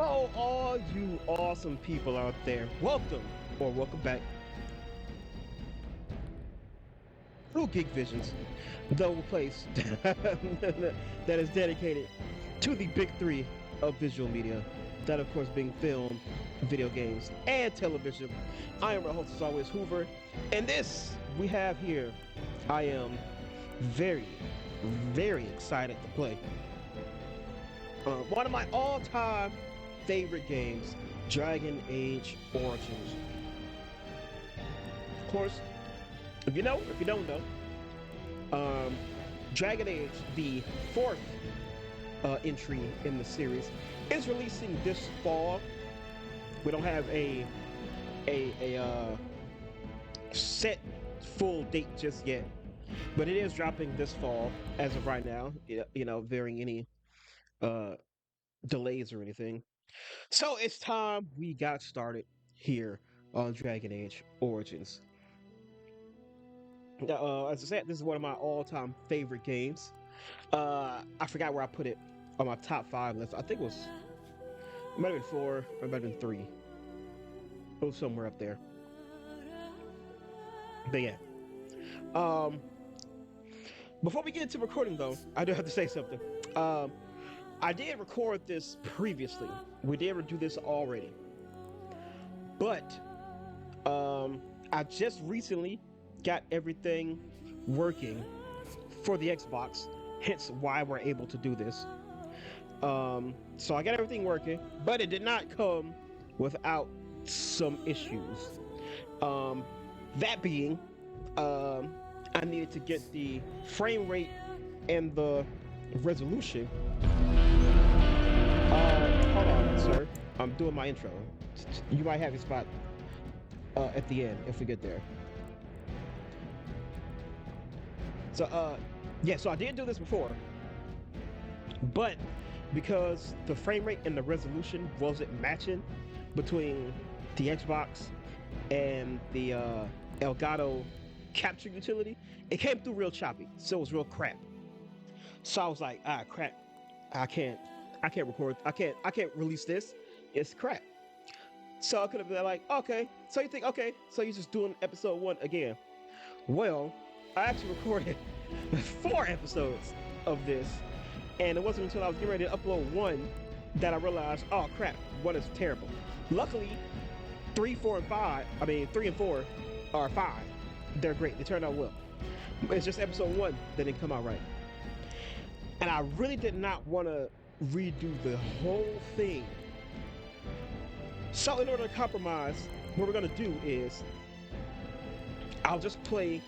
Oh, all you awesome people out there, welcome or welcome back to Geek Visions, the place that is dedicated to the big three of visual media. That, of course, being film, video games, and television. I am your host, as always, Hoover, and this we have here, I am very, very excited to play. One of my all-time favorite games, Dragon Age Origins. Of course, if you know, if you don't know, Dragon Age, the fourth entry in the series, is releasing this fall. We don't have a set full date just yet, but it is dropping this fall as of right now. Bearing any uh, delays or anything. So it's time we got started here on Dragon Age Origins. As I said, this is one of my all-time favorite games. I forgot where I put it on my top five list. I think it might have been four, or it might have been three. It was somewhere up there. But yeah. Um, Before we get into recording, though, I do have to say something. I did record this previously. We did do this already, but I just recently got everything working for the Xbox, hence why we're able to do this. So I got everything working, but it did not come without some issues. That being, I needed to get the frame rate and the resolution. Hold on, sir. I'm doing my intro. You might have a spot at the end if we get there. So, yeah, so I did do this before, but because the frame rate and the resolution wasn't matching between the Xbox and the Elgato capture utility, it came through real choppy, so it was real crap. So I was like, crap, I can't record, I can't release this. It's crap. So I could have been like, okay, so you think, okay, so you're just doing episode one again. Well, I actually recorded 4 episodes of this, and it wasn't until I was getting ready to upload one that I realized, oh crap, one is terrible. Luckily, 3, 4, and 5, I mean 3 and 4 are 5. They're great. They turned out well. It's just episode one that didn't come out right. And I really did not want to redo the whole thing. So in order to compromise, what we're gonna do is I'll just play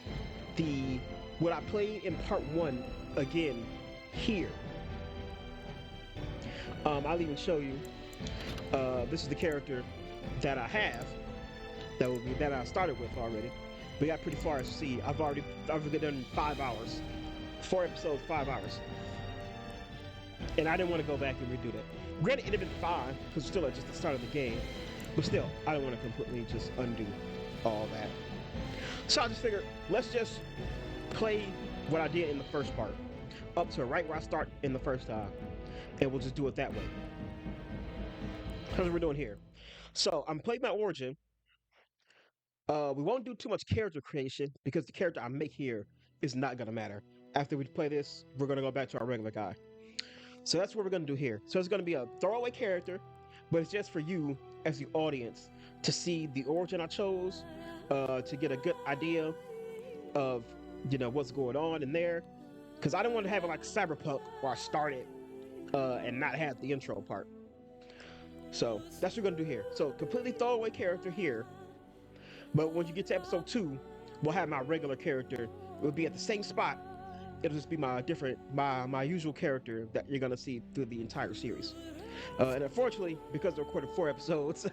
what I played in part one again here. I'll even show you. This is the character that I have. That I started with already. We got pretty far as you see. I've done 5 hours. 4 episodes, 5 hours. And I didn't want to go back and redo that. Granted, it'd have been fine, because still at just the start of the game. But still, I don't want to completely just undo all that. So I just figured, let's just play what I did in the first part, up to right where I start in the first time. And we'll just do it that way. That's what we're doing here. So I'm playing my origin. We won't do too much character creation because the character I make here is not gonna matter. After we play this, we're gonna go back to our regular guy. So that's what we're gonna do here. So it's gonna be a throwaway character, but it's just for you as the audience to see the origin I chose, to get a good idea of what's going on in there. Because I don't want to have it like Cyberpunk where I started and not have the intro part. So that's what we're gonna do here. So completely throwaway character here. But when you get to episode 2, we'll have my regular character. It will be at the same spot. It'll just be my usual character that you're gonna see through the entire series. And unfortunately, because I recorded 4 episodes,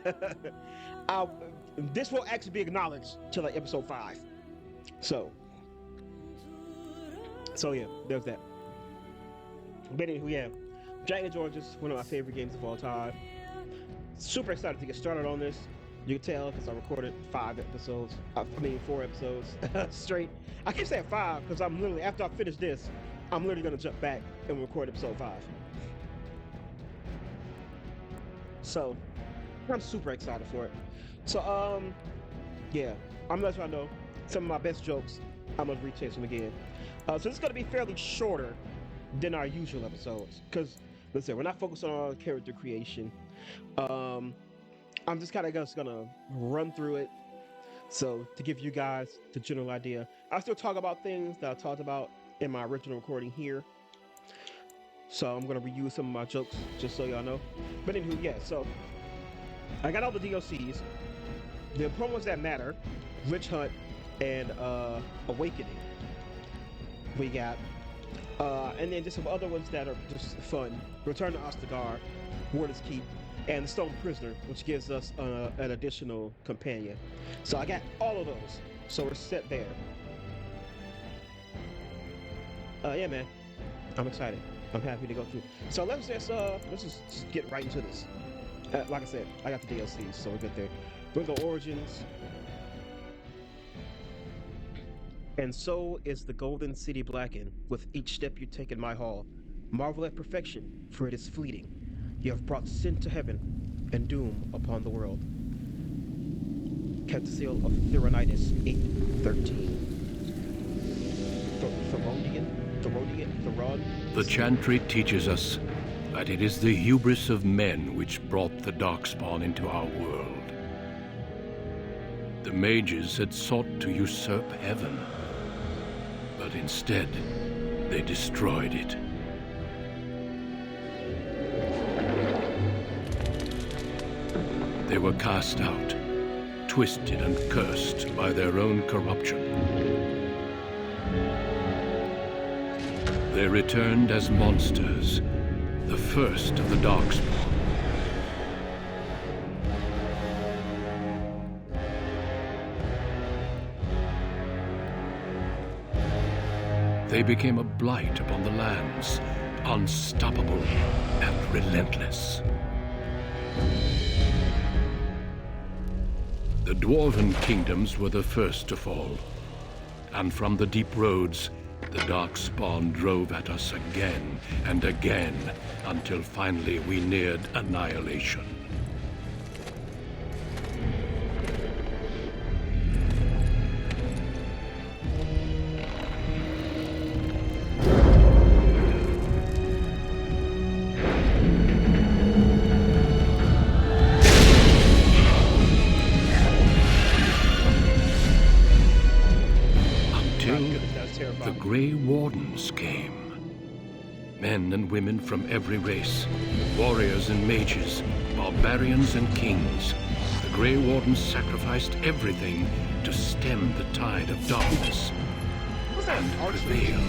this will actually be acknowledged till like episode 5. So yeah, there's that. But anywho, yeah, Dragon Age Origins, one of my favorite games of all time. Super excited to get started on this. You can tell because I recorded 4 episodes straight. I keep saying 5 because I'm literally, after I finish this, I'm literally going to jump back and record episode 5. So I'm super excited for it. So yeah, I'm gonna let y'all know some of my best jokes. I'm gonna retake them again. So this is gonna be fairly shorter than our usual episodes because listen, we're not focused on character creation. Um, I'm just kind of just gonna run through it. So to give you guys the general idea, I still talk about things that I talked about in my original recording here. So I'm gonna reuse some of my jokes just so y'all know. But anywho, yeah. So I got all the DLCs, the promos that matter, Witch Hunt and Awakening. We got, and then just some other ones that are just fun. Return to Ostagar, Warden's Keep, and the Stone Prisoner, which gives us an additional companion. So I got all of those. So we're set there. Yeah, man, I'm excited. I'm happy to go through. So let's just get right into this. Like I said, I got the DLCs, so we're good there. We're the Origins. And so is the golden city blackened with each step you take in my hall. Marvel at perfection, for it is fleeting. You have brought sin to heaven and doom upon the world. Seal of Theronitis 813. Theron. The Chantry teaches us that it is the hubris of men which brought the Darkspawn into our world. The mages had sought to usurp heaven, but instead, they destroyed it. They were cast out, twisted and cursed by their own corruption. They returned as monsters, the first of the Darkspawn. They became a blight upon the lands, unstoppable and relentless. The Dwarven kingdoms were the first to fall, and from the deep roads, the Darkspawn drove at us again and again, until finally we neared annihilation. The Grey Wardens came. Men and women from every race, warriors and mages, barbarians and kings. The Grey Wardens sacrificed everything to stem the tide of darkness and prevail.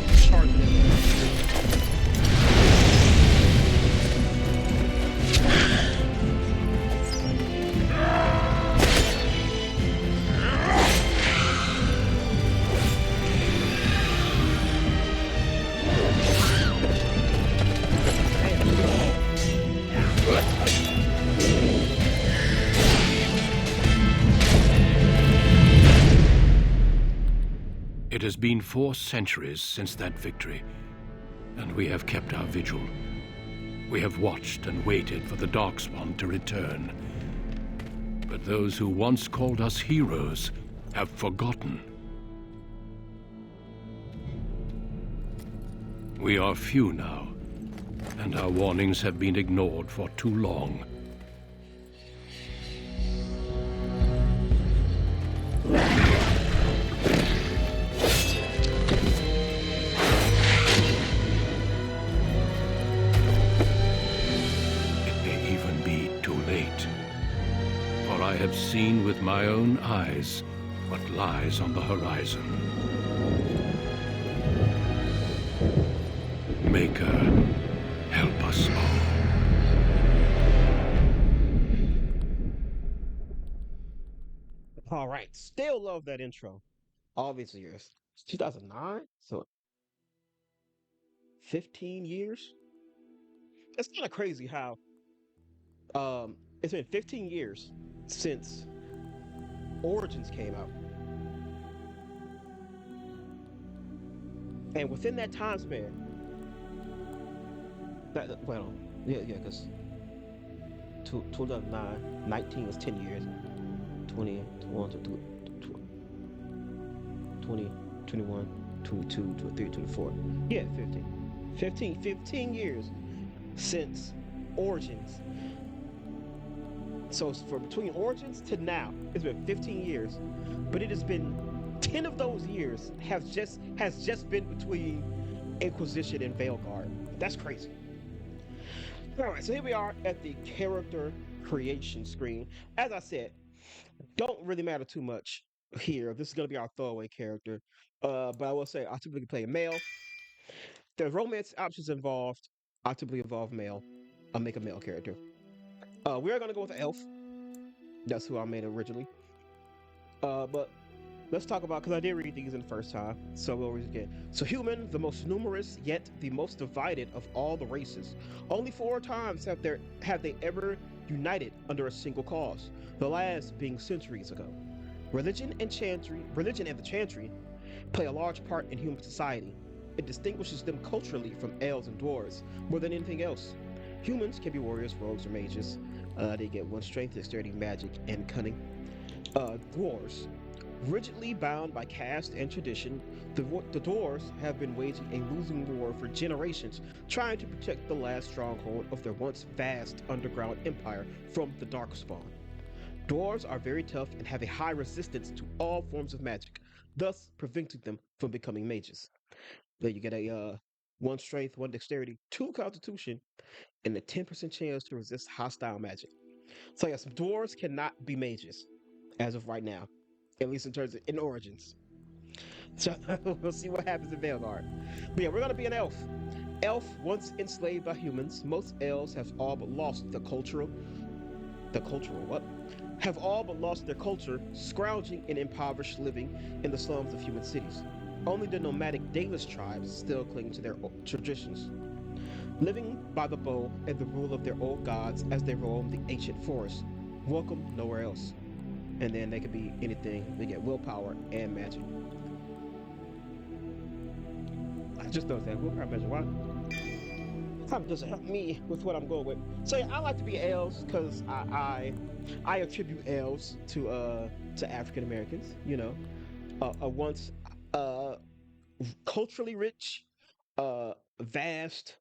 It has been 4 centuries since that victory, and we have kept our vigil. We have watched and waited for the Darkspawn to return. But those who once called us heroes have forgotten. We are few now, and our warnings have been ignored for too long. I have seen with my own eyes what lies on the horizon. Maker, help us all. All right, still love that intro. All these years. It's 2009, so 15 years. It's kind of crazy how it's been 15 years since Origins came out. And within that time span, because 2009. 19 is 10 years. 20, 21, 20, 21, 22, 23, 24. Yeah, 15. 15 years since Origins. So for between Origins to now, it's been 15 years. But it has been 10 of those years has just been between Inquisition and Veilguard. That's crazy. All right, so here we are at the character creation screen. As I said, don't really matter too much here. This is gonna be our throwaway character. But I will say I typically play a male. There's romance options involved. I typically involve male. I'll make a male character. We are gonna go with an elf. That's who I made originally. But let's talk about because I did read these in the first time, so we'll read it again. So human, the most numerous yet the most divided of all the races. Only 4 times have they ever united under a single cause. The last being centuries ago. Religion and the chantry play a large part in human society. It distinguishes them culturally from elves and dwarves more than anything else. Humans can be warriors, rogues, or mages. They get one strength, dexterity, magic, and cunning. Dwarves. Rigidly bound by caste and tradition, the dwarves have been waging a losing war for generations, trying to protect the last stronghold of their once vast underground empire from the Darkspawn. Dwarves are very tough and have a high resistance to all forms of magic, thus preventing them from becoming mages. Then you get a one strength, one dexterity, two constitution, and a 10% chance to resist hostile magic. So yes, dwarves cannot be mages as of right now, at least in terms of in origins. So we'll see what happens in Veilguard. But yeah, we're gonna be an elf. Elf, once enslaved by humans, most elves have all but lost the cultural what? Have all but lost their culture, scrounging in impoverished living in the slums of human cities. Only the nomadic Dalish tribes still cling to their traditions, living by the bow and the rule of their old gods as they roam the ancient forest. Welcome nowhere else. And then they could be anything. They get willpower and magic. I just noticed that willpower magic. Why? Time doesn't help me with what I'm going with. So yeah, I like to be elves because I attribute elves to African Americans. Once uh culturally rich, vast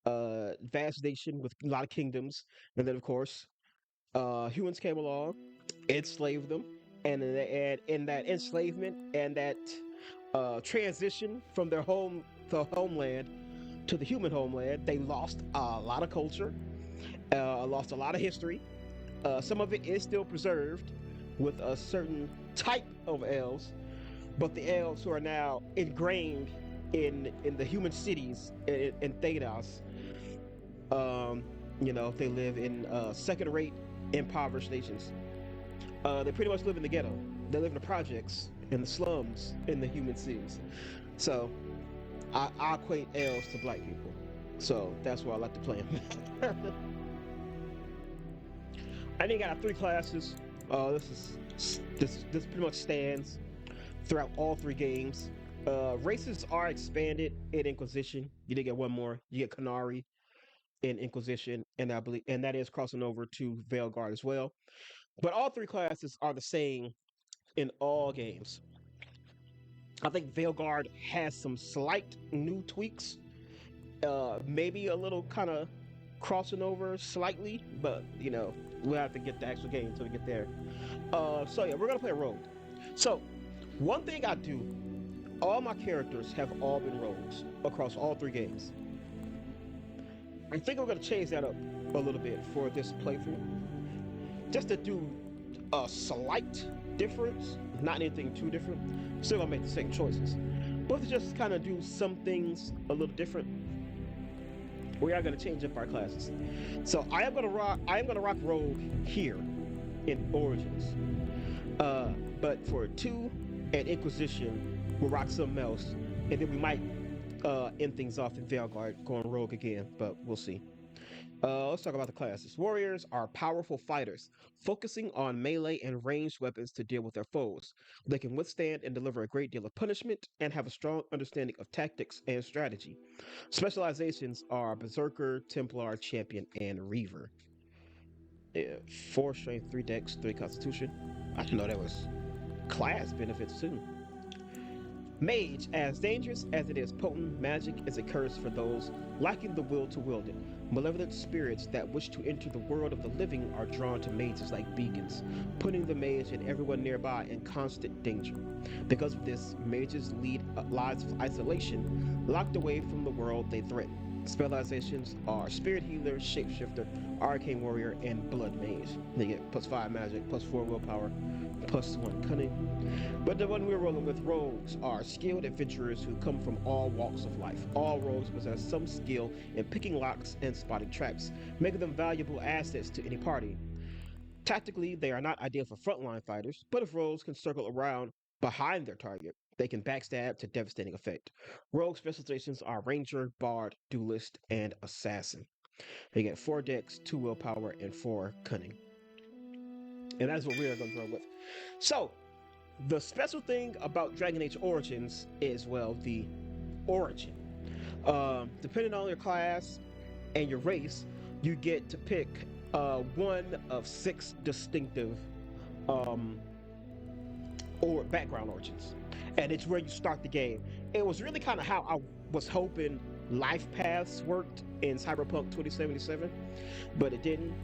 vast nation with a lot of kingdoms, and then of course humans came along, enslaved them, and in that enslavement and that transition from their homeland to the human homeland, they lost a lot of culture, lost a lot of history. Some of it is still preserved with a certain type of elves, but the elves who are now ingrained in the human cities in Thedas, um, they live in second-rate, impoverished nations. They pretty much live in the ghetto. They live in the projects, in the slums, in the human cities. So I equate elves to black people. So that's why I like to play them. I think I got 3 classes. This pretty much stands throughout all 3 games. Races are expanded in Inquisition. You did get one more. You get Canary in Inquisition, and I believe, and that is crossing over to Veilguard as well. But all 3 classes are the same in all games. I think Veilguard has some slight new tweaks, maybe a little kind of crossing over slightly, but we'll have to get the actual game until we get there. So yeah, we're gonna play a rogue. So one thing I do, all my characters have all been rogues across all 3 games. I think we're gonna change that up a little bit for this playthrough, just to do a slight difference, not anything too different. Still gonna make the same choices, but to just kind of do some things a little different. We are gonna change up our classes. So I am gonna rock rogue here in Origins. But for 2 and Inquisition, we'll rock something else, and then we might end things off in Veilguard going rogue again, but we'll see. Let's talk about the classes. Warriors are powerful fighters, focusing on melee and ranged weapons to deal with their foes. They can withstand and deliver a great deal of punishment and have a strong understanding of tactics and strategy. Specializations are Berserker, Templar, Champion, and Reaver. Yeah, 4 strength, 3 dex, 3 constitution. I didn't know that was class benefits too. Mage, as dangerous as it is potent, magic is a curse for those lacking the will to wield it. Malevolent spirits that wish to enter the world of the living are drawn to mages like beacons, putting the mage and everyone nearby in constant danger. Because of this, mages lead lives of isolation, locked away from the world they threaten. Specializations are Spirit Healer, Shapeshifter, Arcane Warrior, and Blood Mage. They get +5 magic, +4 willpower, +1 cunning. But the one we're rolling with rogues are skilled adventurers who come from all walks of life. All rogues possess some skill in picking locks and spotting traps, making them valuable assets to any party. Tactically, they are not ideal for frontline fighters, but if rogues can circle around behind their target, they can backstab to devastating effect. Rogue specializations are Ranger, Bard, Duelist, and Assassin. They get 4 dex, 2 willpower, and 4 cunning. And that's what we are going to run with. So, the special thing about Dragon Age Origins is, well, the origin. Depending on your class and your race, you get to pick one of 6 distinctive or background origins, and it's where you start the game. It was really kind of how I was hoping life paths worked in Cyberpunk 2077, but it didn't.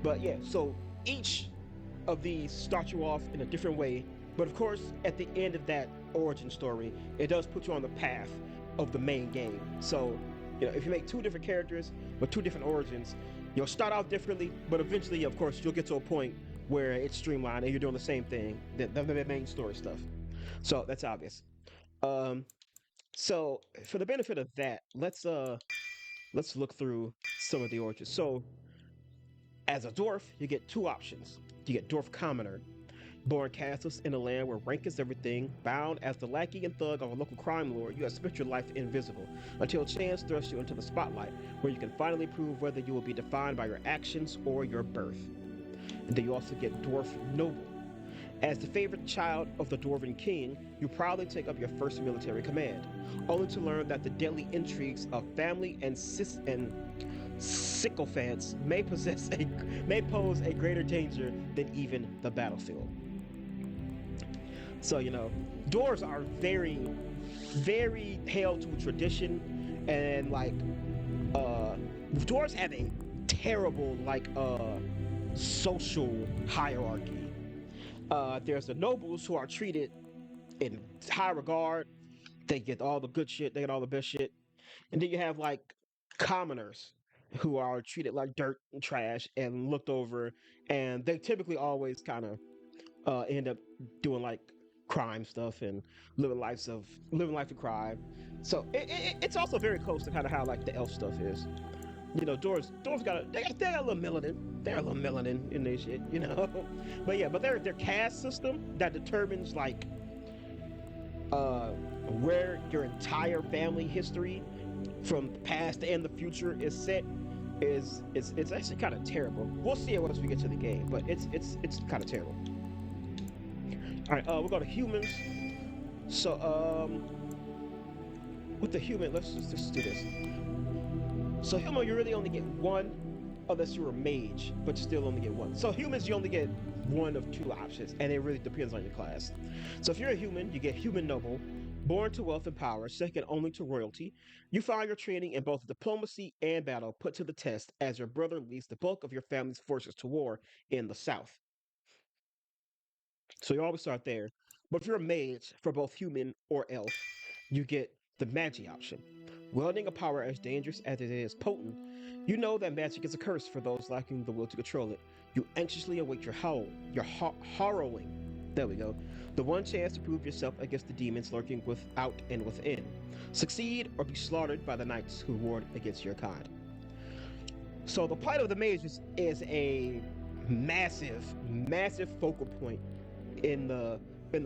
But yeah, so each of these start you off in a different way, but of course, at the end of that origin story, it does put you on the path of the main game. So, you know, if you make 2 different characters with 2 different origins, you'll start out differently, but eventually, of course, you'll get to a point where it's streamlined and you're doing the same thing, the main story stuff. So that's obvious. So for the benefit of that, let's look through some of the origins. So as a dwarf, you get 2 options. You get Dwarf Commoner, born castles in a land where rank is everything. Bound as the lackey and thug of a local crime lord, you have spent your life invisible until chance thrusts you into the spotlight, where you can finally prove whether you will be defined by your actions or your birth. And then you also get Dwarf Noble. As the favorite child of the Dwarven King, you proudly take up your first military command, only to learn that the deadly intrigues of family and sycophants may pose a greater danger than even the battlefield. So, you know, dwarves are very, very held to tradition, and like, dwarves have a terrible, like, social hierarchy. There's the nobles who are treated in high regard. They get all the good shit, they get all the best shit. And then you have like commoners who are treated like dirt and trash and looked over, and they typically always kind of end up doing like crime stuff and living life of crime. So it's also very close to kind of how like the elf stuff is. You know, dwarves they got a little melanin. They're a little melanin in their shit, you know. But yeah, but their caste system that determines like where your entire family history from the past and the future is set it's actually kind of terrible. We'll see it once we get to the game, but it's kind of terrible. All right, we'll go to humans. So with the human, let's just do this. So human, you really only get 1 unless you're a mage, but you still only get 1. So humans, you only get 1 of 2 options, and it really depends on your class. So if you're a human, you get human noble, born to wealth and power, second only to royalty. You find your training in both diplomacy and battle put to the test as your brother leads the bulk of your family's forces to war in the south. So you always start there. But if you're a mage for both human or elf, you get the magi option. Wielding a power as dangerous as it is potent, you know that magic is a curse for those lacking the will to control it. You anxiously await your harrowing, there we go, the one chance to prove yourself against the demons lurking without and within. Succeed or be slaughtered by the knights who ward against your kind. So the plight of the mages is a massive, massive focal point in the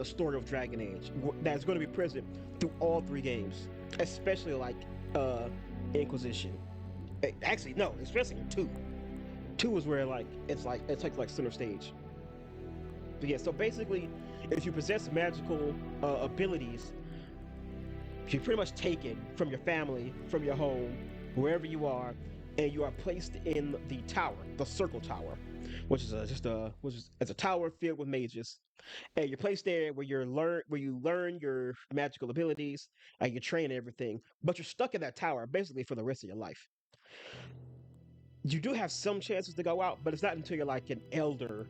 story of Dragon Age that's going to be present through all 3 games, especially like Inquisition. Actually, no, especially in 2. 2 is where like it takes like center stage. But yeah, so basically, if you possess magical abilities, you're pretty much taken from your family, from your home, wherever you are, and you are placed in the tower, the circle tower. which is as a tower filled with mages, and you're placed there where you learn your magical abilities and you train everything. But you're stuck in that tower basically for the rest of your life. You do have some chances to go out, but it's not until you're like an elder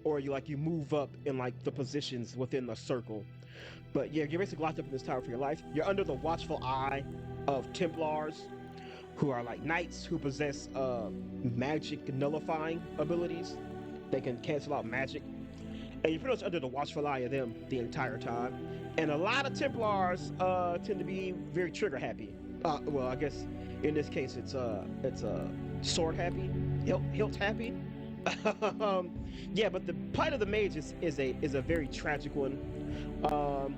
or you move up in like the positions within the circle. But yeah, you're basically locked up in this tower for your life. You're under the watchful eye of Templars, who are like knights who possess magic nullifying abilities. They can cancel out magic, and you're pretty much under the watchful eye of them the entire time. And a lot of Templars tend to be very trigger happy. Well, I guess in this case it's sword happy, hilt happy. Yeah, but the plight of the mage is a very tragic one. Um,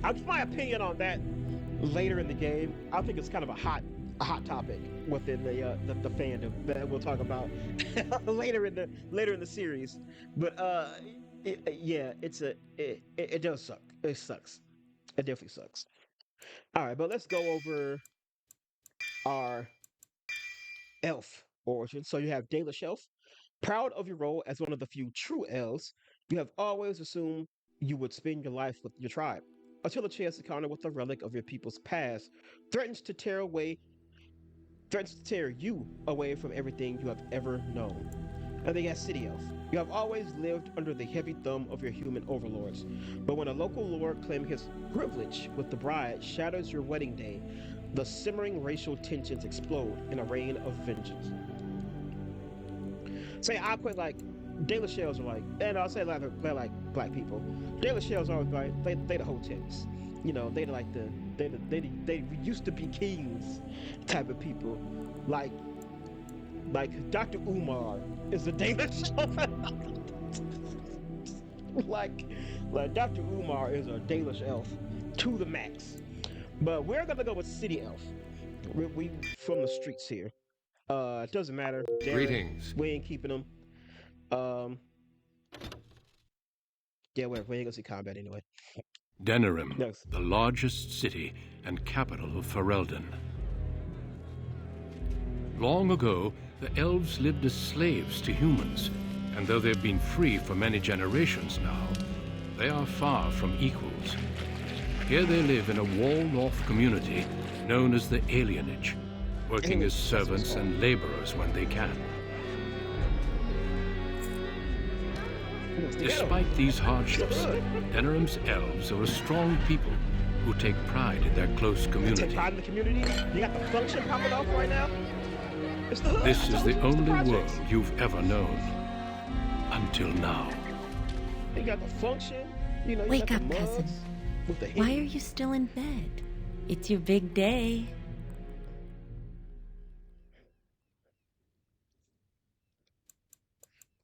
I'll give my opinion on that later in the game. I think it's kind of a hot topic within the fandom that we'll talk about later in the series. But yeah, it does suck. It sucks. It definitely sucks. All right, but let's go over our elf origin. So you have Dalish elf. Proud of your role as one of the few true elves, you have always assumed you would spend your life with your tribe until a chance encounter with the relic of your people's past threatens to threatens to tear you away from everything you have ever known. And then you have City Elf. You have always lived under the heavy thumb of your human overlords, but when a local lord claiming his privilege with the bride shatters your wedding day, the simmering racial tensions explode in a rain of vengeance. Say I quit like Dalish shells are like, and I'll say like they're like black people. Dalish shells are like they the hotels. You know, they used to be kings type of people. Like Dr. Umar is a Dalish elf. like Dr. Umar is a Dalish elf to the max. But we're gonna go with City Elf. We from the streets here. It doesn't matter. Darren, Greetings. we ain't keeping them. Um, yeah, we ain't gonna see combat anyway. Denerim, Yes. the largest city and capital of Ferelden. Long ago, the elves lived as slaves to humans, and though they've been free for many generations now, they are far from equals. Here they live in a walled-off community known as the Alienage, working as servants and laborers when they can. Despite these hardships, Denerim's elves are a strong people who take pride in their close Take community. pride in the community. You got the function popping off right now. It's the hood. This is the only world projects. you've ever known. Until now. You got the function. You know, you Wake got the up, mugs cousin. with the Why hit. are you still in bed? It's your big day.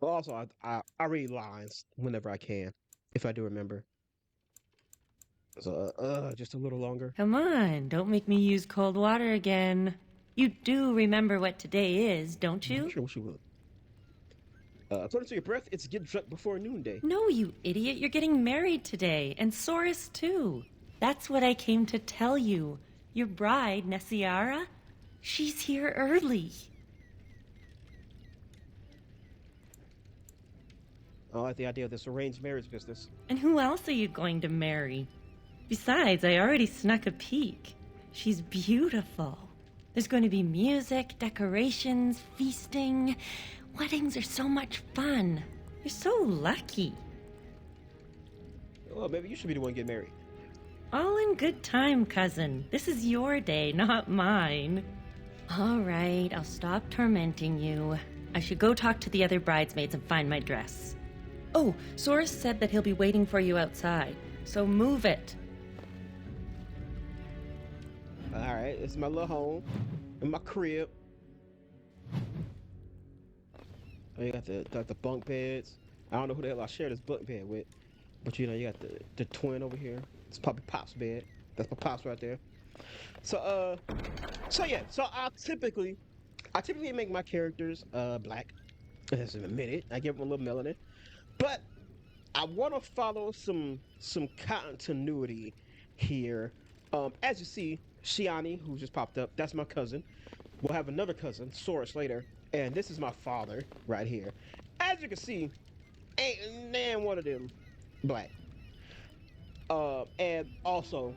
Also, I read lines whenever I can, if I do remember. So, just a little longer. Come on, don't make me use cold water again. You do remember what today is, don't I'm you? sure what you will. According to your breath, it's getting drunk before noonday. No, you idiot. You're getting married today, and Soris too. That's what I came to tell you. Your bride, Nessiara, she's here early. I like the idea of this arranged marriage business. And who else are you going to marry? Besides, I already snuck a peek. She's beautiful. There's going to be music, decorations, feasting. Weddings are so much fun. You're so lucky. Well, maybe you should be the one to get married. All in good time, cousin. This is your day, not mine. All right, I'll stop tormenting you. I should go talk to the other bridesmaids and find my dress. Oh, Soris said that he'll be waiting for you outside, so move it. All right, this is my little home, in my crib. Oh, you got the bunk beds. I don't know who the hell I share this bunk bed with, but you know you got the twin over here. It's probably Pop's bed. That's my Pop's right there. So yeah. So I typically make my characters black. As admitted, I give them a little melanin, but I want to follow some continuity here. As you see, Shiani, who just popped up, that's my cousin. We'll have another cousin, Soris, later. And this is my father right here. As you can see, ain't nan one of them black. And also,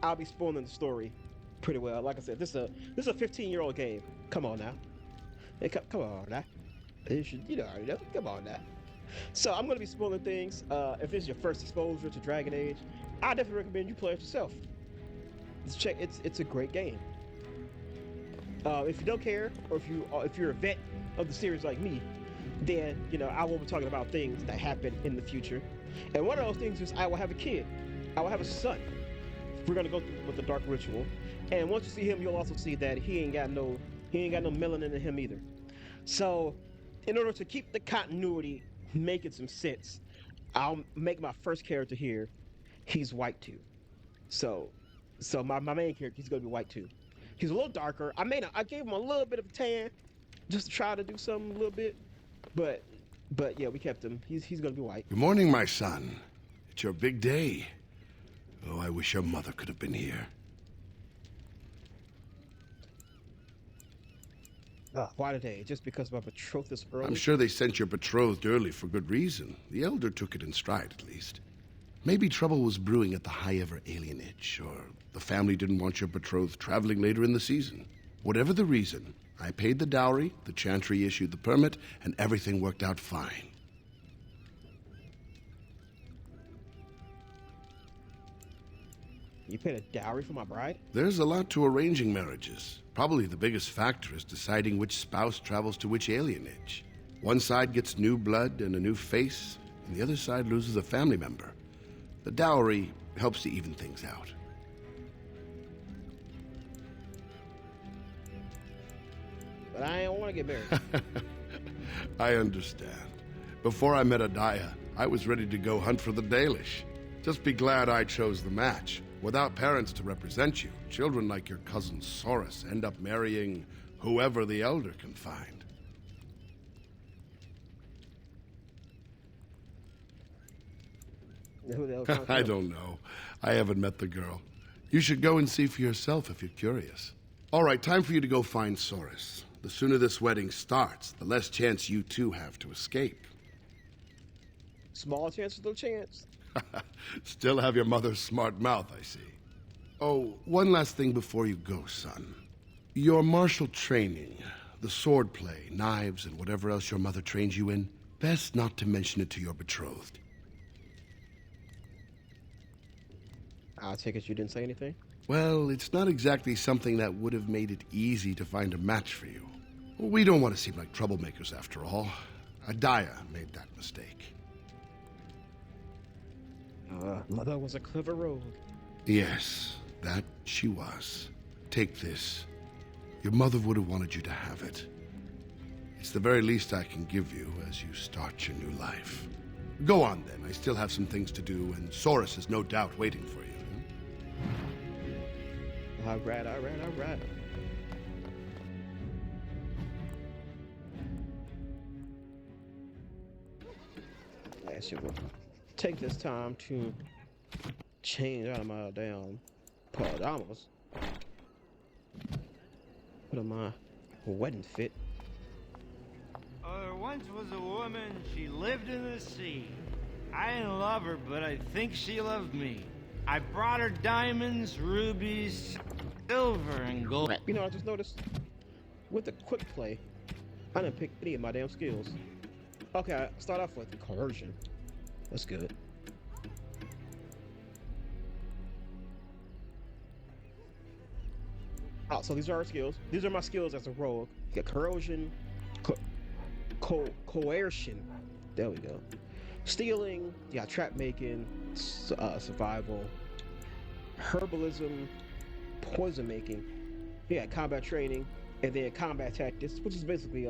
I'll be spoiling the story pretty well. Like I said, this is a 15-year-old game. Come on now. Hey, come on now. You know already know. Come on now. So I'm gonna be spoiling things. If this is your first exposure to Dragon Age, I definitely recommend you play it yourself. It's a great game. If you don't care, or if you're a vet of the series like me, then I will be talking about things that happen in the future. And one of those things is I will have a kid. I will have a son. We're gonna go through with the dark ritual, and once you see him, you'll also see that he ain't got no melanin in him either. So, in order to keep the continuity making some sense, I'll make my first character here. He's white too. So my main character, he's gonna be white too. He's a little darker. I gave him a little bit of a tan, just to try to do something a little bit, but yeah, we kept him. He's gonna be white. Good morning, my son. It's your big day. Oh, I wish your mother could have been here. Why today? Just because my betrothed is early? I'm sure they sent your betrothed early for good reason. The Elder took it in stride, at least. Maybe trouble was brewing at the High Ever alienage, or the family didn't want your betrothed traveling later in the season. Whatever the reason, I paid the dowry, the Chantry issued the permit, and everything worked out fine. You paid a dowry for my bride? There's a lot to arranging marriages. Probably the biggest factor is deciding which spouse travels to which alienage. One side gets new blood and a new face, and the other side loses a family member. The dowry helps to even things out. But I don't want to get married. I understand. Before I met Adaya, I was ready to go hunt for the Dalish. Just be glad I chose the match. Without parents to represent you, children like your cousin Soros end up marrying whoever the Elder can find. I don't know. I haven't met the girl. You should go and see for yourself if you're curious. All right, time for you to go find Soros. The sooner this wedding starts, the less chance you two have to escape. Small chance, little chance. Still have your mother's smart mouth, I see. Oh, one last thing before you go, son. Your martial training, the sword play, knives, and whatever else your mother trains you in, best not to mention it to your betrothed. I'll take it you didn't say anything? Well, it's not exactly something that would have made it easy to find a match for you. We don't want to seem like troublemakers after all. Adaya made that mistake. Mother was a clever rogue. Yes, that she was. Take this. Your mother would have wanted you to have it. It's the very least I can give you as you start your new life. Go on then, I still have some things to do, and Soros is no doubt waiting for you. All right. I should take this time to change out of my damn pajamas. Put on my wedding fit. There once was a woman, she lived in the sea. I didn't love her, but I think she loved me. I brought her diamonds, rubies, silver, and gold. You know, I just noticed with the quick play, I didn't pick any of my damn skills. Okay, I start off with coercion. That's good. Oh, so these are our skills. These are my skills as a rogue. You got corrosion, coercion. There we go. Stealing. You got trap making, survival, herbalism, poison making. You got combat training, and then combat tactics, which is basically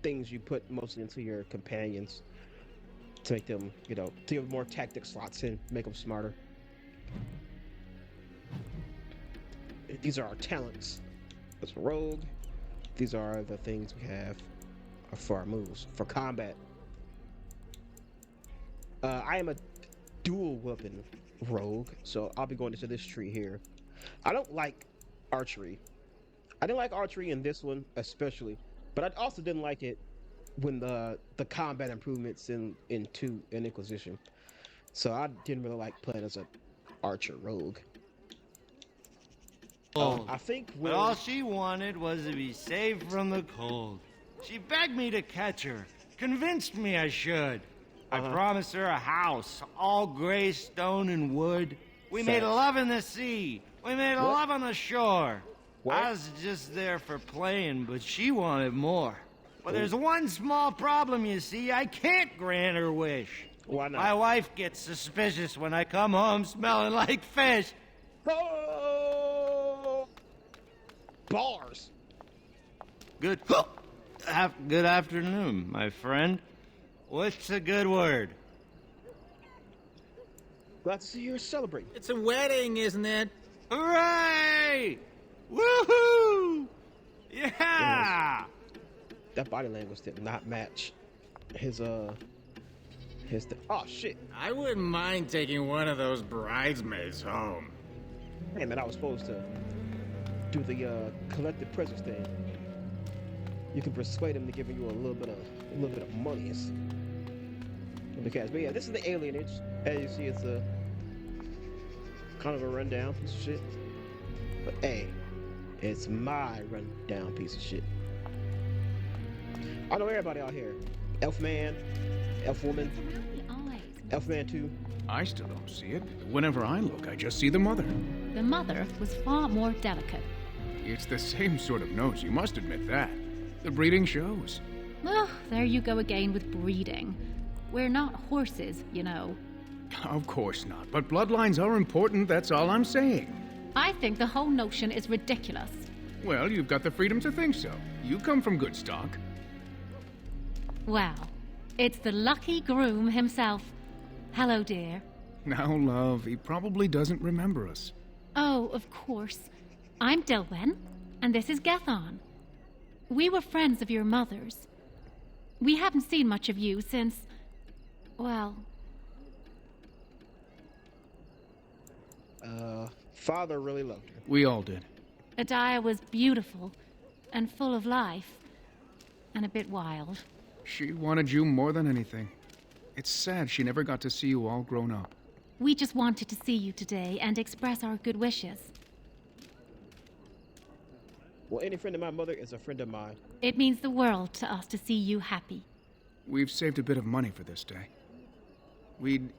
things you put mostly into your companions to make them, to give more tactic slots in, make them smarter. These are our talents as a rogue. These are the things we have for our moves. For combat, I am a dual weapon rogue, so I'll be going into this tree here. I don't like archery. I didn't like archery in this one especially But I also didn't like it when the combat improvements in Inquisition. So I didn't really like playing as a archer rogue. I think But all she wanted was to be saved from the cold. She begged me to catch her, convinced me I should. I promised her a house, all gray stone and wood. We made love in the sea. We made love on the shore. What? I was just there for playing, but she wanted more. Well, there's one small problem, you see. I can't grant her wish. Why not? My wife gets suspicious when I come home smelling like fish. Oh! Bars. Good afternoon, my friend. What's a good word? Glad to see you're celebrating. It's a wedding, isn't it? Hooray! Woohoo! Yeah! That body language did not match his oh shit. I wouldn't mind taking one of those bridesmaids home. Hey man, I was supposed to do the collective presence thing. You can persuade him to give you a little bit of monies. Because, but yeah, this is the alienage. As you see, it's a kind of a rundown piece of shit. But hey, it's my rundown piece of shit. I know everybody out here. Elfman, Elfwoman, Elfman 2. I still don't see it. Whenever I look, I just see the mother. The mother was far more delicate. It's the same sort of nose, you must admit that. The breeding shows. Oh, there you go again with breeding. We're not horses, you know. Of course not, but bloodlines are important, that's all I'm saying. I think the whole notion is ridiculous. Well, you've got the freedom to think so. You come from good stock. Well, it's the lucky groom himself. Hello, dear. Now, love, he probably doesn't remember us. Oh, of course. I'm Dilwen, and this is Gethon. We were friends of your mother's. We haven't seen much of you since... well... Father really loved her. We all did. Adia was beautiful, and full of life, and a bit wild. She wanted you more than anything. It's sad she never got to see you all grown up. We just wanted to see you today and express our good wishes. Well, any friend of my mother is a friend of mine. It means the world to us to see you happy. We've saved a bit of money for this day. We'd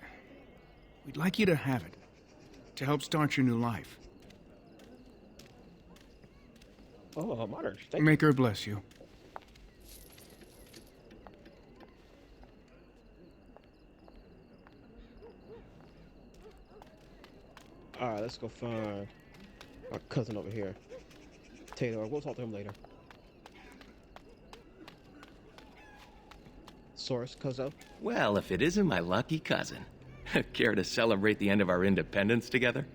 like you to have it, to help start your new life. Oh, modern. Thank Make her bless you. you. Alright, let's go find our cousin over here. Taylor, we'll talk to him later. Source, Cuzzo. Well, if it isn't my lucky cousin. Care to celebrate the end of our independence together?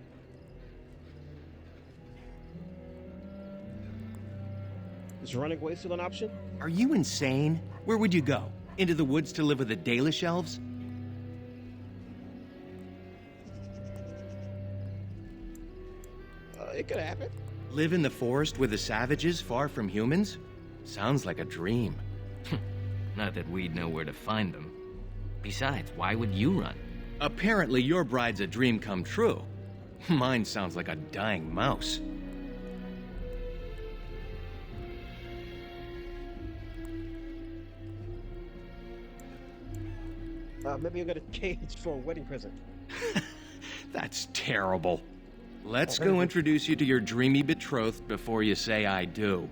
Is running away still an option? Are you insane? Where would you go? Into the woods to live with the Dalish elves? It could happen. Live in the forest with the savages, far from humans? Sounds like a dream. Not that we'd know where to find them. Besides, why would you run? Apparently your bride's a dream come true. Mine sounds like a dying mouse. Maybe you'll get a cage for a wedding present. That's terrible. Let's go introduce you to your dreamy betrothed before you say I do.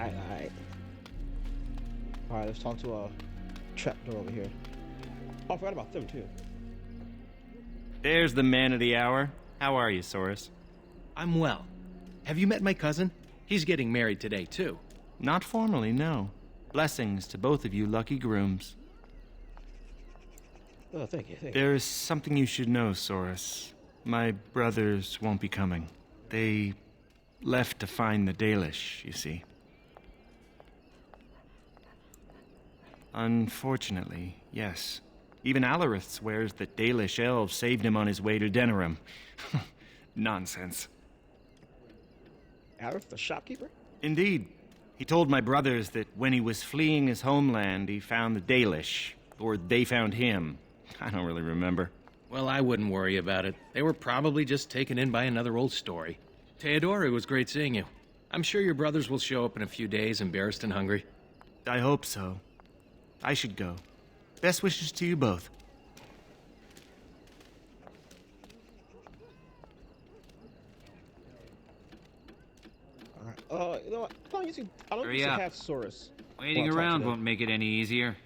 Alright. Alright, let's talk to a trapdoor over here. Oh, I forgot about them too. There's the man of the hour. How are you, Soros? I'm well. Have you met my cousin? He's getting married today, too. Not formally, no. Blessings to both of you lucky grooms. Oh, thank you. There is something you should know, Soros. My brothers won't be coming. They left to find the Dalish, you see. Unfortunately, yes. Even Alarith swears that Dalish elves saved him on his way to Denerim. Nonsense. Arif, the shopkeeper? Indeed. He told my brothers that when he was fleeing his homeland, he found the Dalish. Or they found him. I don't really remember. Well, I wouldn't worry about it. They were probably just taken in by another old story. Theodore, it was great seeing you. I'm sure your brothers will show up in a few days, embarrassed and hungry. I hope so. I should go. Best wishes to you both. You know what? I don't Hurry usually up. have Saurus. Waiting Well, talk to around them. won't make it any easier.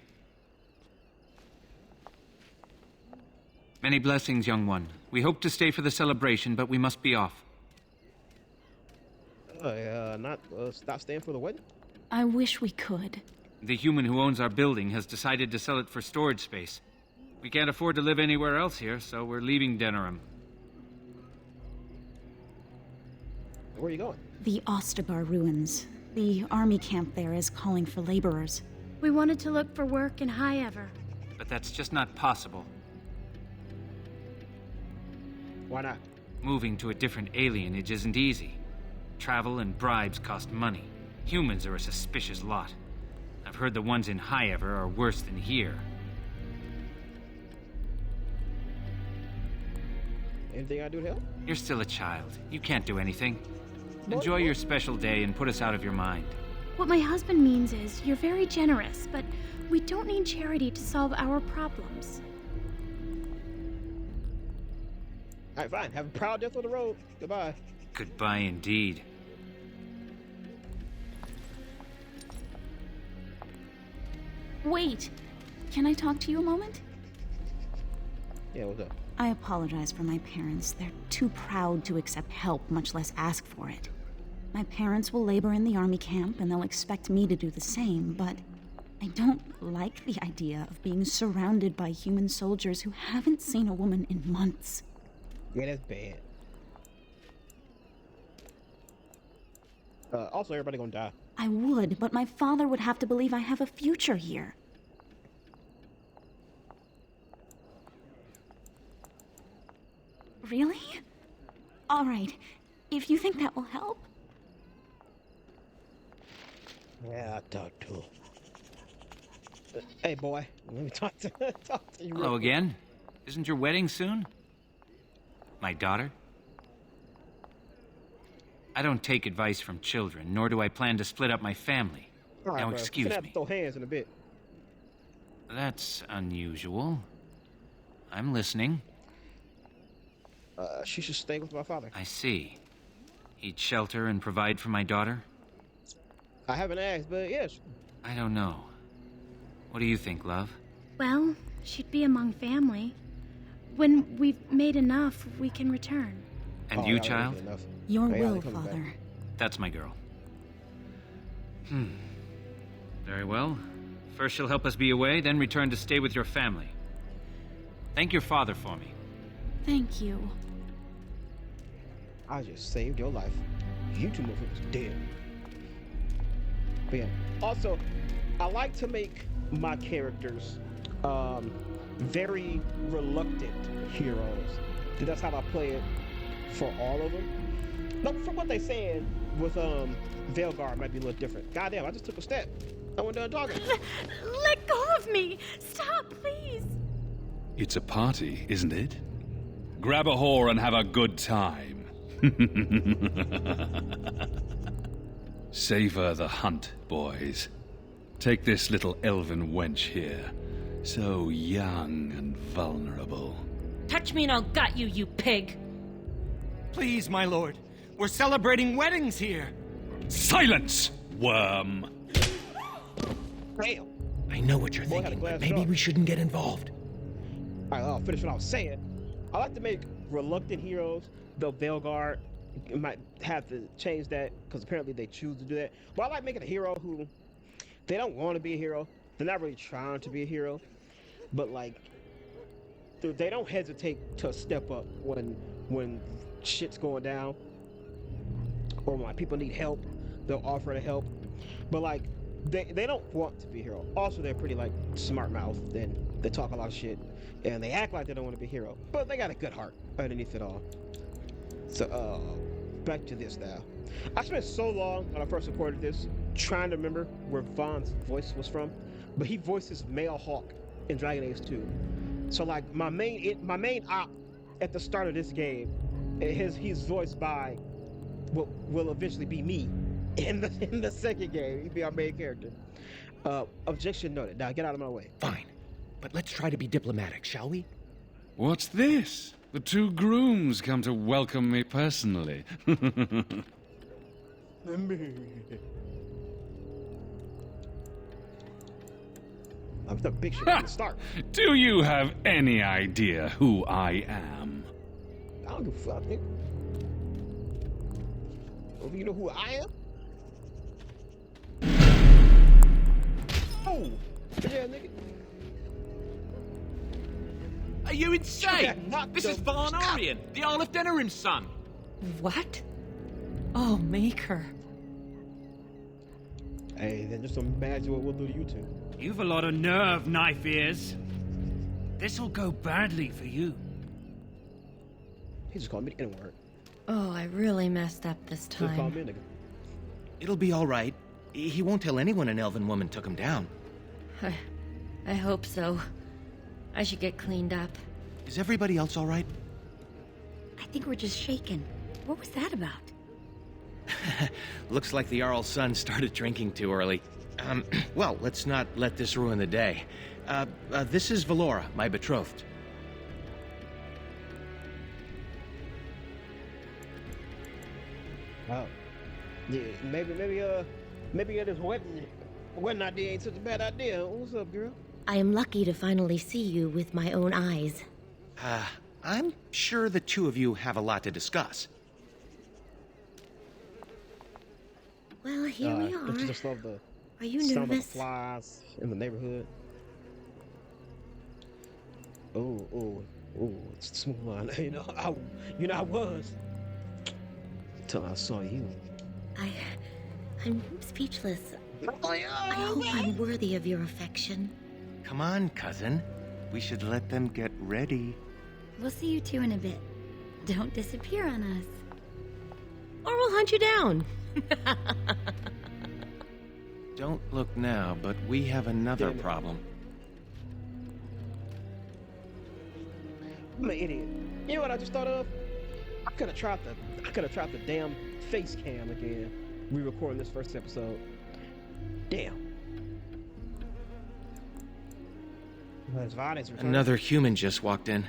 Many blessings, young one. We hope to stay for the celebration, but we must be off. Not staying for the wedding? I wish we could. The human who owns our building has decided to sell it for storage space. We can't afford to live anywhere else here, so we're leaving Denerim. Where are you going? The Ostabar ruins. The army camp there is calling for laborers. We wanted to look for work in High Ever. But that's just not possible. Why not? Moving to a different alienage isn't easy. Travel and bribes cost money. Humans are a suspicious lot. I've heard the ones in High Ever are worse than here. Anything I do to help? You're still a child. You can't do anything. Enjoy your special day and put us out of your mind. What my husband means is, you're very generous, but we don't need charity to solve our problems. Alright, fine. Have a proud death on the road. Goodbye. Goodbye indeed. Wait! Can I talk to you a moment? Yeah, what's up? I apologize for my parents. They're too proud to accept help, much less ask for it. My parents will labor in the army camp, and they'll expect me to do the same, but I don't like the idea of being surrounded by human soldiers who haven't seen a woman in months. Yeah, that's bad. Also, everybody gonna die. I would, but my father would have to believe I have a future here. Really? All right. If you think that will help. Yeah, I'll talk to him. Hey, boy. Let me talk to you. Hello again. Isn't your wedding soon? My daughter? I don't take advice from children, nor do I plan to split up my family. All right, Now, bro. excuse We're gonna have me. to throw hands in a bit. That's unusual. I'm listening. She should stay with my father. I see. He'd shelter and provide for my daughter? I haven't asked, but yes. I don't know. What do you think, love? Well, she'd be among family. When we've made enough, we can return. And you, child? Your Hey, will, Allie, coming Father. back. That's my girl. Very well. First she'll help us be away, then return to stay with your family. Thank your father for me. Thank you. I just saved your life. You two motherfuckers dead. But yeah. Also, I like to make my characters very reluctant heroes. That's how I play it for all of them. No, from what they said with Veilguard might be a little different. Goddamn, I just took a step. I went done talking. Let go of me! Stop, please! It's a party, isn't it? Grab a whore and have a good time. Savor the hunt, boys. Take this little elven wench here. So young and vulnerable. Touch me and I'll gut you, you pig! Please, my lord. We're celebrating weddings here. Silence, worm! Damn. I know what you're Boy, had a thinking, glass but maybe jaw. we shouldn't get involved. Alright, I'll finish what I was saying. I like to make reluctant heroes. The Veilguard might have to change that because apparently they choose to do that. But I like making a hero who they don't want to be a hero. They're not really trying to be a hero, but like they don't hesitate to step up when shit's going down or when people need help. They'll offer to help. But like they don't want to be a hero. Also, they're pretty like smart mouthed and they talk a lot of shit and they act like they don't want to be a hero, but they got a good heart underneath it all. So back to this now. I spent so long when I first recorded this trying to remember where Vaughn's voice was from, but he voices Male Hawk in Dragon Age 2. So like my main op at the start of this game, he's voiced by what will eventually be me in the second game. He'd be our main character. Objection noted. Now get out of my way. Fine, but let's try to be diplomatic, shall we? What's this? The two grooms come to welcome me personally. I'm the big shit from the start. Do you have any idea who I am? I don't give a fuck, nigga. Oh, you know who I am? Oh! Yeah, nigga. Are you insane? This is Varn Orien, the Earl of Denerim's son. What? Oh, Maker. Hey, then just imagine what we'll do to you two. You've a lot of nerve, knife ears. This'll go badly for you. He just called me the N-word. Oh, I really messed up this time. Just called me a nigga. It'll be all right. He won't tell anyone an elven woman took him down. I hope so. I should get cleaned up. Is everybody else all right? I think we're just shaken. What was that about? Looks like the Jarl's son started drinking too early. Well, let's not let this ruin the day. This is Valora, my betrothed. Oh. Yeah, maybe this wedding idea ain't such a bad idea. What's up, girl? I am lucky to finally see you with my own eyes. I'm sure the two of you have a lot to discuss. Well, here we are. Don't you just love the Are you sound of the nervous? flies in the neighborhood? Oh, it's a smooth line. I was until I saw you. I'm speechless. I hope I'm worthy of your affection. Come on, cousin. We should let them get ready. We'll see you two in a bit. Don't disappear on us. Or we'll hunt you down. Don't look now, but we have another problem. I'm an idiot. You know what I just thought of? I could have tried the damn face cam again. Re-recording this first episode. Damn. Another human just walked in.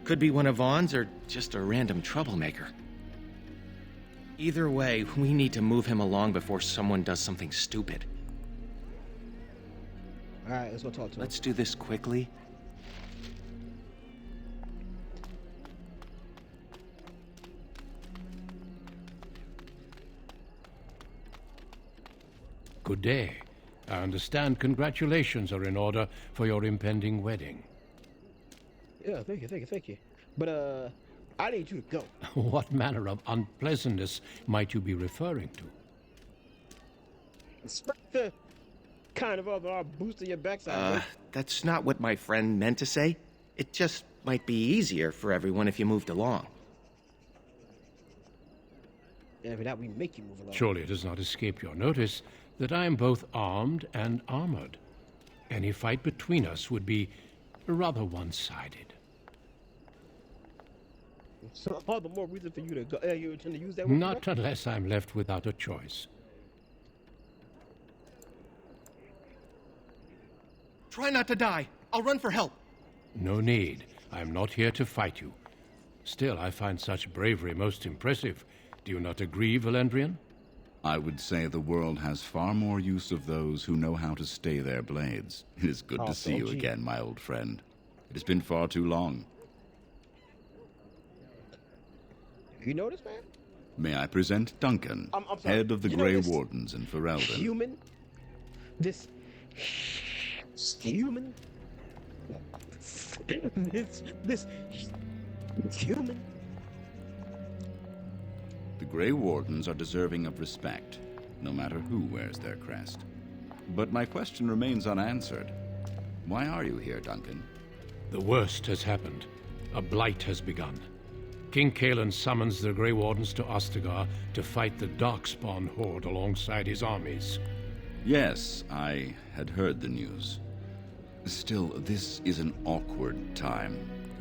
Could be one of Vaughn's or just a random troublemaker. Either way, we need to move him along before someone does something stupid. Alright, let's go talk to him. Let's do this quickly. Good day. I understand congratulations are in order for your impending wedding. Yeah, thank you. But, I need you to go. What manner of unpleasantness might you be referring to? The kind of other boosting your backside. That's not what my friend meant to say. It just might be easier for everyone if you moved along. Yeah, but that we make you move along. Surely it does not escape your notice that I am both armed and armored. Any fight between us would be rather one-sided. So all the more reason for you to go. You intend to use that? Not unless I'm left without a choice. Try not to die. I'll run for help. No need. I'm not here to fight you. Still, I find such bravery most impressive. Do you not agree, Valendrian? I would say the world has far more use of those who know how to stay their blades. It is good to see you again, my old friend. It has been far too long. You know this, man? May I present Duncan, I'm sorry. head of the Grey Wardens in Ferelden. Human? This human? This human? The Grey Wardens are deserving of respect, no matter who wears their crest. But my question remains unanswered. Why are you here, Duncan? The worst has happened. A blight has begun. King Kalen summons the Grey Wardens to Ostagar to fight the Darkspawn horde alongside his armies. Yes, I had heard the news. Still, this is an awkward time.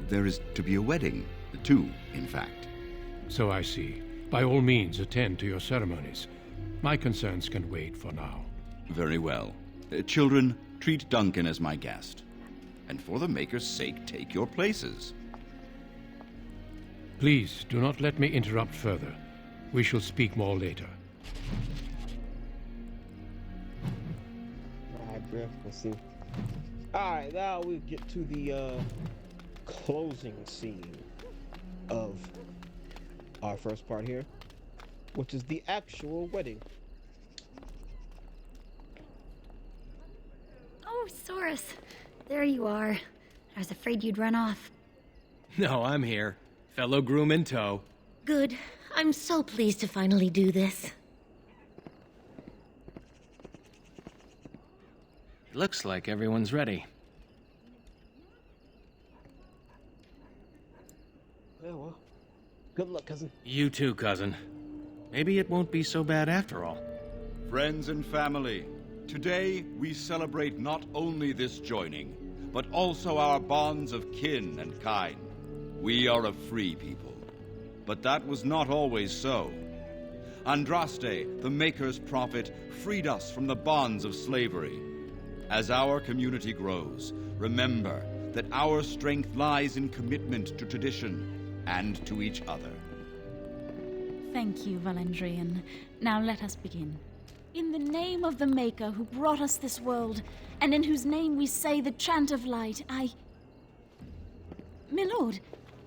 There is to be a wedding. Two, in fact. So I see. By all means, attend to your ceremonies. My concerns can wait for now. Very well. Children, treat Duncan as my guest. And for the Maker's sake, take your places. Please, do not let me interrupt further. We shall speak more later. Alright, bro. Let's see. Alright, now we get to the closing scene of our first part here, which is the actual wedding. Oh, Saurus. There you are. I was afraid you'd run off. No, I'm here. Fellow groom in tow. Good. I'm so pleased to finally do this. It looks like everyone's ready. Well, good luck, cousin. You too, cousin. Maybe it won't be so bad after all. Friends and family, today we celebrate not only this joining, but also our bonds of kin and kind. We are a free people. But that was not always so. Andraste, the Maker's prophet, freed us from the bonds of slavery. As our community grows, remember that our strength lies in commitment to tradition and to each other. Thank you, Valandrian. Now let us begin. In the name of the Maker who brought us this world, and in whose name we say the chant of light, My lord,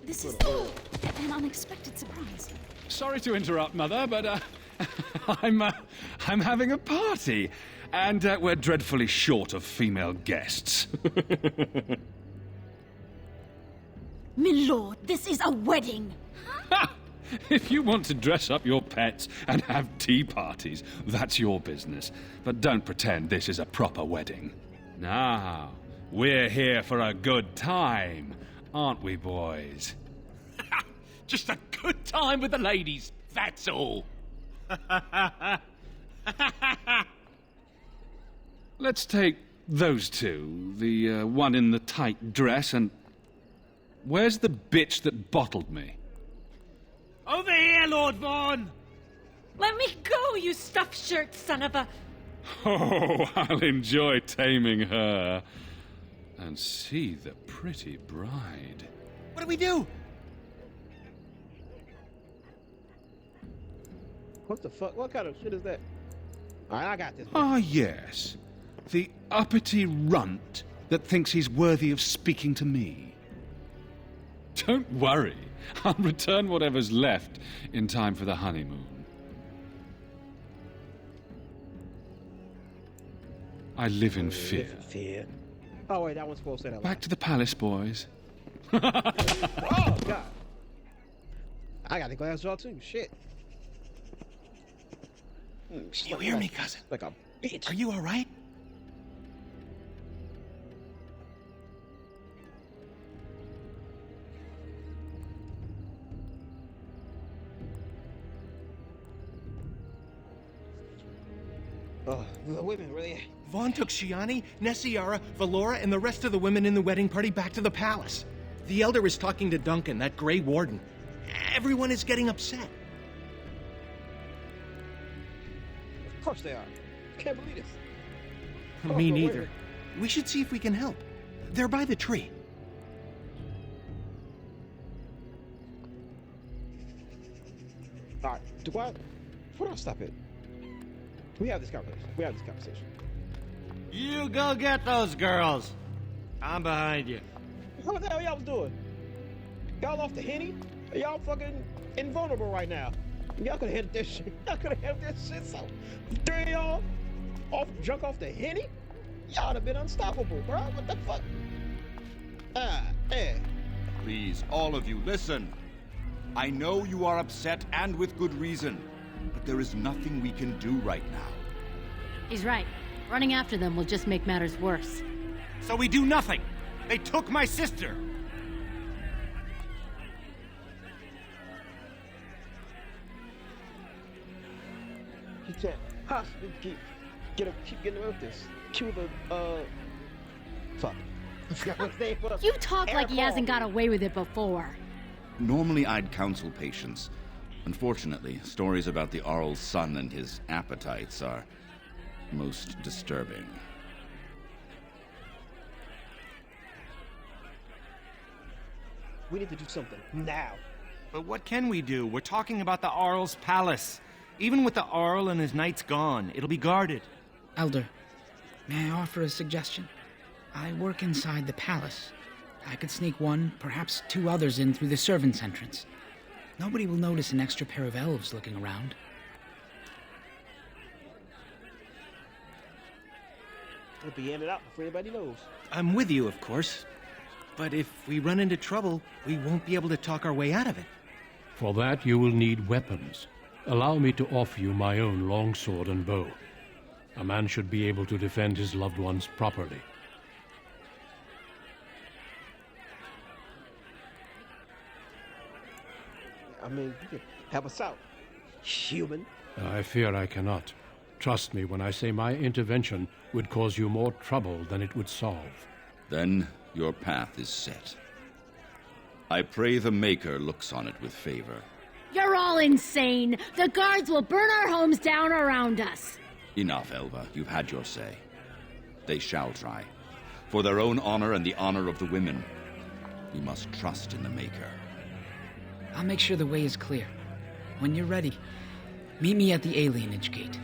this is an unexpected surprise. Sorry to interrupt, Mother, but I'm having a party, and we're dreadfully short of female guests. My lord, this is a wedding! If you want to dress up your pets and have tea parties, that's your business. But don't pretend this is a proper wedding. Now, we're here for a good time, aren't we, boys? Just a good time with the ladies, that's all. Let's take those two, the one in the tight dress and... Where's the bitch that bottled me? Over here, Lord Vaughn! Let me go, you stuffed shirt son of a... Oh, I'll enjoy taming her. And see the pretty bride. What do we do? What the fuck? What kind of shit is that? Alright, I got this. Ah, yes. The uppity runt that thinks he's worthy of speaking to me. Don't worry. I'll return whatever's left in time for the honeymoon. I live in fear. Fear. Oh, wait, that one's supposed to say that. Back to the palace, boys. Oh, God. I got the glass jaw, too. Shit. You hear me, cousin? Like a bitch. Are you all right? Oh, the women, really? Vaughn took Shiani, Nessiara, Valora, and the rest of the women in the wedding party back to the palace. The Elder is talking to Duncan, that Grey Warden. Everyone is getting upset. Of course they are. Can't believe this. Me neither. We should see if we can help. They're by the tree. Alright, where do I stop it? We have this conversation. You go get those girls. I'm behind you. What the hell y'all was doing? Y'all off the Henny? Y'all fucking invulnerable right now. Y'all could have hit this shit. Y'all could have hit this shit. So, three of y'all drunk off the Henny? Y'all would have been unstoppable, bro. What the fuck? Please, all of you, listen. I know you are upset and with good reason, but there is nothing we can do right now. He's right. Running after them will just make matters worse. So we do nothing. They took my sister. You can't possibly keep getting away with this. Cue the, fuck. I forgot what his name was. You talk like he hasn't got away with it before. Normally I'd counsel patience. Unfortunately, stories about the Arl's son and his appetites are most disturbing. We need to do something now. But what can we do? We're talking about the Arl's palace. Even with the Arl and his knights gone, it'll be guarded. Elder, may I offer a suggestion? I work inside the palace. I could sneak one, perhaps two others in through the servants' entrance. Nobody will notice an extra pair of elves looking around. It'll be in and out before anybody knows. I'm with you, of course. But if we run into trouble, we won't be able to talk our way out of it. For that, you will need weapons. Allow me to offer you my own longsword and bow. A man should be able to defend his loved ones properly. I mean, you can help us out, human. I fear I cannot. Trust me when I say my intervention would cause you more trouble than it would solve. Then your path is set. I pray the Maker looks on it with favor. You're all insane! The guards will burn our homes down around us! Enough, Elva. You've had your say. They shall try. For their own honor and the honor of the women, we must trust in the Maker. I'll make sure the way is clear. When you're ready, meet me at the alienage gate.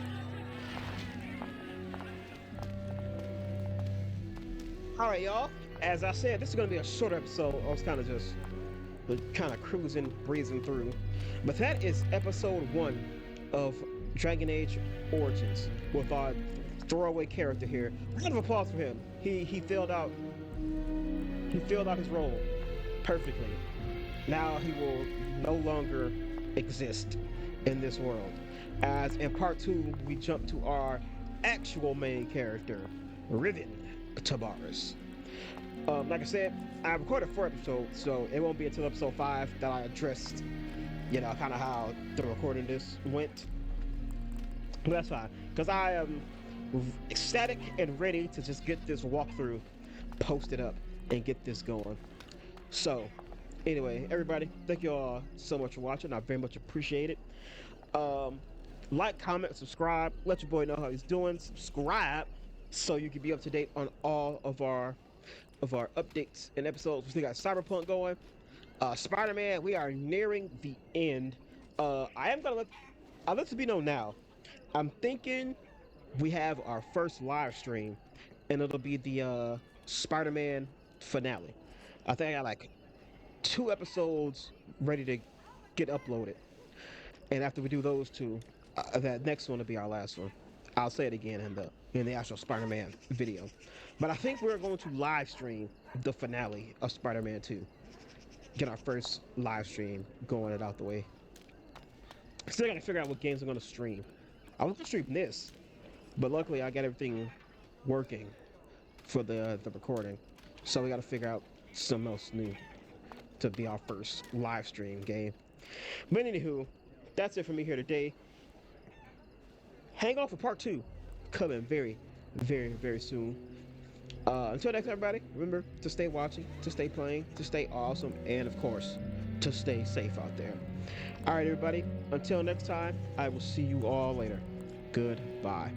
Alright, y'all. As I said, this is going to be a short episode. I was kind of just cruising, breezing through. But that is episode 1 of Dragon Age Origins with our throwaway character here. Round of applause for him. He filled out his role perfectly. Now he will no longer exist in this world. As in part 2, we jump to our actual main character, Riven Tabaris. Like I said, I recorded 4 episodes, so it won't be until episode 5 that I addressed, kind of how the recording this went. But that's fine, because I am ecstatic and ready to just get this walkthrough posted up and get this going. So, anyway, everybody, thank you all so much for watching. I very much appreciate it. Like, comment, subscribe. Let your boy know how he's doing. Subscribe so you can be up to date on all of our updates and episodes. We still got Cyberpunk going. Spider-Man, we are nearing the end. I'll let it be known now. I'm thinking we have our first live stream, and it'll be the Spider-Man finale. I think I got like 2 episodes ready to get uploaded, and after we do those 2, that next one will be our last one. I'll say it again in the actual Spider-Man video, but I think we're going to live stream the finale of Spider-Man 2. Get our first live stream going it out the way. Still gotta figure out what games I'm gonna stream. I was gonna stream this, but luckily I got everything working for the recording, so we gotta figure out something else new to be our first live stream game. But anywho, that's it for me here today. Hang on for part 2, coming very, very, very soon. Until next time, everybody, remember to stay watching, to stay playing, to stay awesome, and of course, to stay safe out there. All right, everybody, until next time, I will see you all later. Goodbye.